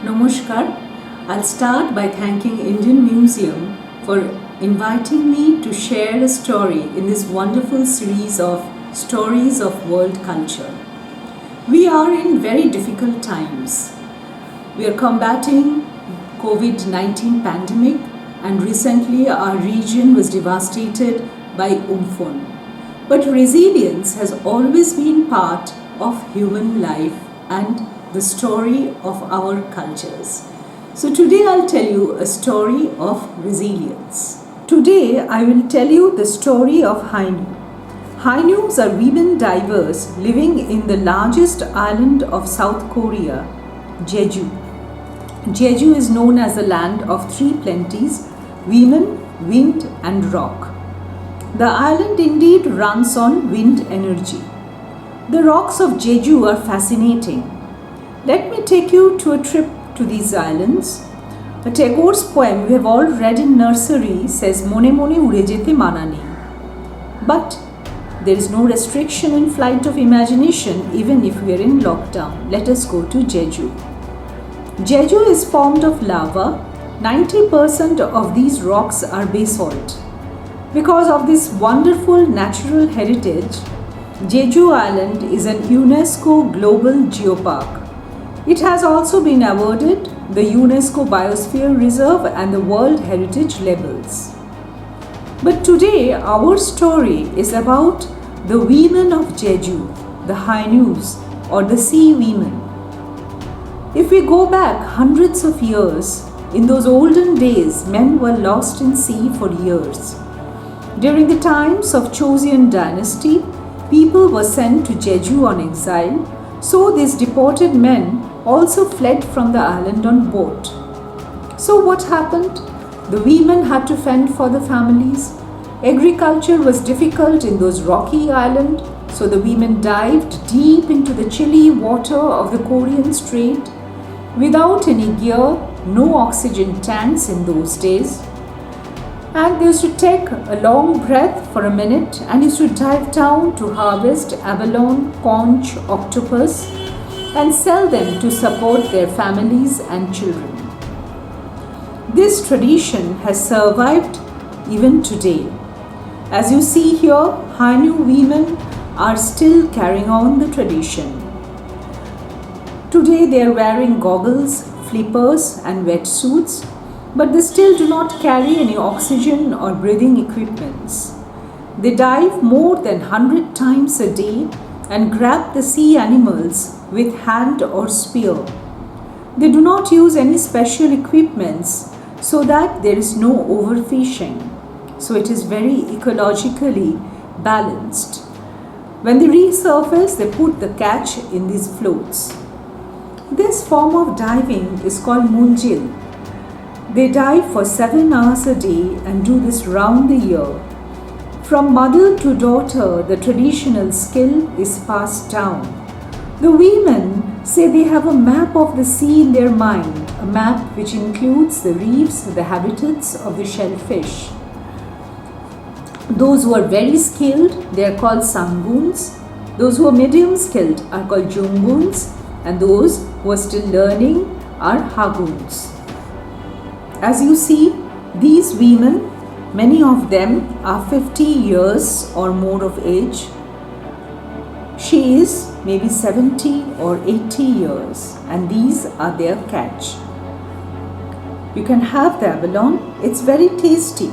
Namaskar. I'll start by thanking Indian Museum for inviting me to share a story in this wonderful series of stories of world culture. We are in very difficult times. We are combating COVID-19 pandemic, and recently our region was devastated by Umphon. But resilience has always been part of human life and the story of our cultures. So today I'll tell you a story of resilience. Today I will tell you the story of Hainu. Hainus are women divers living in the largest island of South Korea, Jeju. Jeju is known as the land of three plenties: women, wind and rock. The island indeed runs on wind energy. The rocks of Jeju are fascinating. Let me take you to a trip to these islands. A Tagore's poem we have all read in nursery says, "Mone mone ure jete mana nei." But there is no restriction in flight of imagination even if we are in lockdown. Let us go to Jeju. Jeju is formed of lava. 90% of these rocks are basalt. Because of this wonderful natural heritage, Jeju Island is an UNESCO Global Geopark. It has also been awarded the UNESCO Biosphere Reserve and the World Heritage labels. But today our story is about the women of Jeju, the Hainus or the sea women. If we go back hundreds of years, in those olden days men were lost in sea for years. During the times of Joseon dynasty, people were sent to Jeju on exile, so these deported men also fled from the island on boat. So what happened? The women had to fend for the families. Agriculture was difficult in those rocky islands, so the women dived deep into the chilly water of the Korean Strait without any gear, no oxygen tanks in those days. And they used to take a long breath for a minute and used to dive down to harvest abalone, conch, octopus and sell them to support their families and children. This tradition has survived even today. As you see here, Hainu women are still carrying on the tradition. Today they are wearing goggles, flippers and wetsuits, but they still do not carry any oxygen or breathing equipments. They dive more than 100 times a day and grab the sea animals with hand or spear. They do not use any special equipments so that there is no overfishing. So it is very ecologically balanced. When they resurface, they put the catch in these floats. This form of diving is called munjil. They dive for 7 hours a day and do this round the year. From mother to daughter, the traditional skill is passed down. The women say they have a map of the sea in their mind, a map which includes the reefs, the habitats of the shellfish. Those who are very skilled, they are called sanguns. Those who are medium skilled are called junguns, and those who are still learning are haguns. As you see, these women, many of them are 50 years or more of age. She is maybe 70 or 80 years, and these are their catch. You can have the abalone, it's very tasty.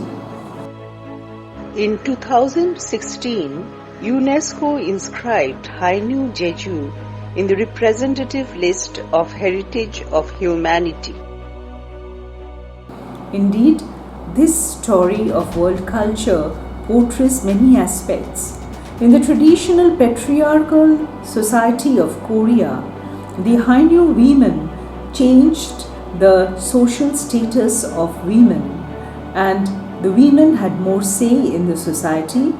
In 2016, UNESCO inscribed Hainu Jeju in the representative list of Heritage of Humanity. Indeed, this story of world culture portrays many aspects. In the traditional patriarchal society of Korea, the Hainu women changed the social status of women, and the women had more say in the society.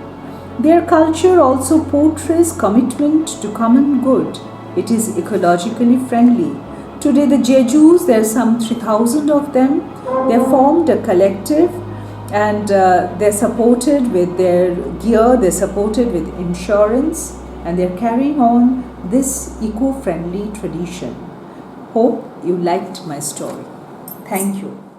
Their culture also portrays commitment to common good. It is ecologically friendly. Today the Jejus, there are some 3,000 of them. They formed a collective and they're supported with their gear, they're supported with insurance, and they're carrying on this eco-friendly tradition. Hope you liked my story. Thank you.